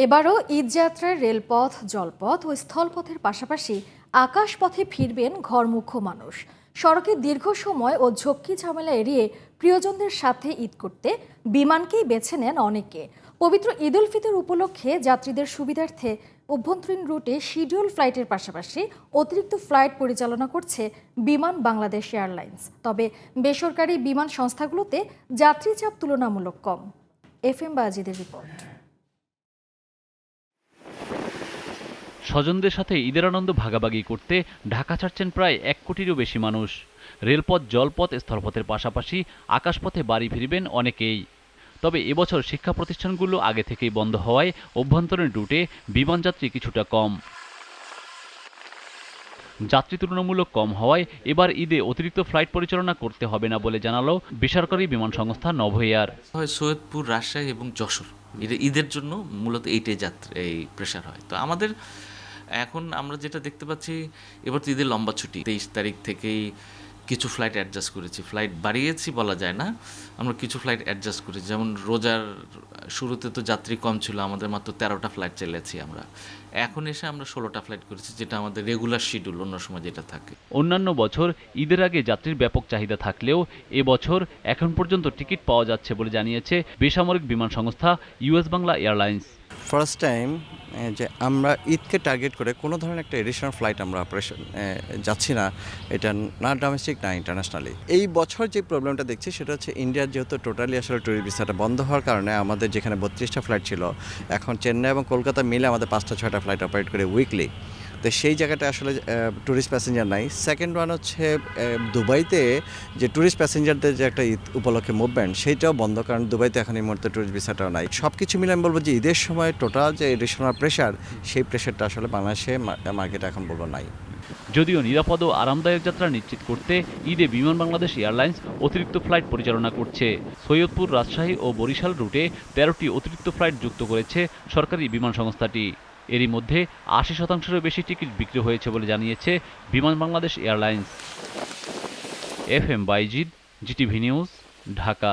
এবারও ঈদযাত্রায় রেলপথ, জলপথ ও স্থলপথের পাশাপাশি আকাশপথে ফিরবেন ঘরমুখো মানুষ। সড়কে দীর্ঘ সময় ও ঝক্কি ঝামেলা এড়িয়ে প্রিয়জনদের সাথে ঈদ করতে বিমানকেই বেছে নেন অনেকে। পবিত্র ঈদ উল ফিতর উপলক্ষে যাত্রীদের সুবিধার্থে অভ্যন্তরীণ রুটে শিডিউল ফ্লাইটের পাশাপাশি অতিরিক্ত ফ্লাইট পরিচালনা করছে বিমান বাংলাদেশ এয়ারলাইন্স। তবে বেসরকারি বিমান সংস্থাগুলোতে যাত্রী চাপ তুলনামূলক কম। FM বাজিদের report. স্বজনদের সাথে ঈদের আনন্দ ভাগাভাগি করতে ঢাকা ছাড়ছেন প্রায় 1 কোটিরও বেশি মানুষ। রেলপথ, জলপথ, স্থলপথের পাশাপাশি আকাশপথে বাড়ি ফিরবেন অনেকেই। তবে এবছর শিক্ষা প্রতিষ্ঠানগুলো আগে থেকেই বন্ধ হওয়ায় অভ্যন্তরীণ রুটে বিমানযাত্রী কিছুটা কম। যাত্রী তুলনামূলক কম হওয়ায় এবার ঈদে অতিরিক্ত ফ্লাইট পরিচালনা করতে হবে না বলে জানালো বেসরকারি বিমান সংস্থা নভো এয়ার। সৈয়দপুর, রাজশাহী এবং যশোর ঈদের জন্য মূলত এইটাই এই প্রেশার হয়। তো আমাদের এখন আমরা যেটা দেখতে পাচ্ছি, এবার তো ঈদের লম্বা ছুটি, 23 তারিখ থেকেই কিছু ফ্লাইট অ্যাডজাস্ট করেছি, ফ্লাইট বাড়িয়েছি বলা যায় না, আমরা কিছু ফ্লাইট অ্যাডজাস্ট করেছি। যেমন রোজার শুরুতে তো যাত্রী কম ছিল, আমাদের মাত্র 13টা ফ্লাইট চালিয়েছি আমরা। এখন এসে আমরা 16টা ফ্লাইট করেছি, যেটা আমাদের রেগুলার শিডিউল অন্য সময় যেটা থাকে। অন্যান্য বছর ঈদের আগে যাত্রীর ব্যাপক চাহিদা থাকলেও এবছর এখন পর্যন্ত টিকিট পাওয়া যাচ্ছে বলে জানিয়েছে বেসামরিক বিমান সংস্থা US Bangla airlines. First time যে আমরা ঈদকে টার্গেট করে কোনো ধরনের একটা এডিশনাল ফ্লাইট আমরা অপারেশন যাচ্ছি না, এটা না ডোমেস্টিক না ইন্টারন্যাশনালি। এই বছর যে প্রবলেমটা দেখছি সেটা হচ্ছে ইন্ডিয়ার যেহেতু টোটালি আসলে ট্যুরিস্ট ভিসাটা বন্ধ হওয়ার কারণে আমাদের যেখানে 32টা ফ্লাইট ছিল, এখন চেন্নাই এবং কলকাতা মিলে আমাদের 5-6টা ফ্লাইট অপারেট করে উইকলি। তো সেই জায়গাটা আসলে ট্যুরিস্ট প্যাসেঞ্জার নাই। সেকেন্ড ওয়ান হচ্ছে দুবাইতে যে ট্যুরিস্ট প্যাসেঞ্জারদের যে একটা ঈদ উপলক্ষে মুভমেন্ট, সেইটাও বন্ধ, কারণ দুবাইতে এখন এই মুহূর্তে ট্যুরিস্ট ভিসাটাও নাই। সব কিছু মিলে আমি বলবো যে ঈদের সময় টোটাল যে এডিশনাল প্রেশার, সেই প্রেশারটা আসলে বাংলাদেশে মার্কেটে এখন বলবো নাই। যদিও নিরাপদ ও আরামদায়ক যাত্রা নিশ্চিত করতে ঈদে বিমান বাংলাদেশ এয়ারলাইন্স অতিরিক্ত ফ্লাইট পরিচালনা করছে। সৈয়দপুর, রাজশাহী ও বরিশাল রুটে 13টি অতিরিক্ত ফ্লাইট যুক্ত করেছে সরকারি বিমান সংস্থাটি। এরই মধ্যে 80%-এরও বেশি টিকিট বিক্রি হয়েছে বলে জানিয়েছে Biman Bangladesh airlines. FM Bayzid, GTV news, Dhaka.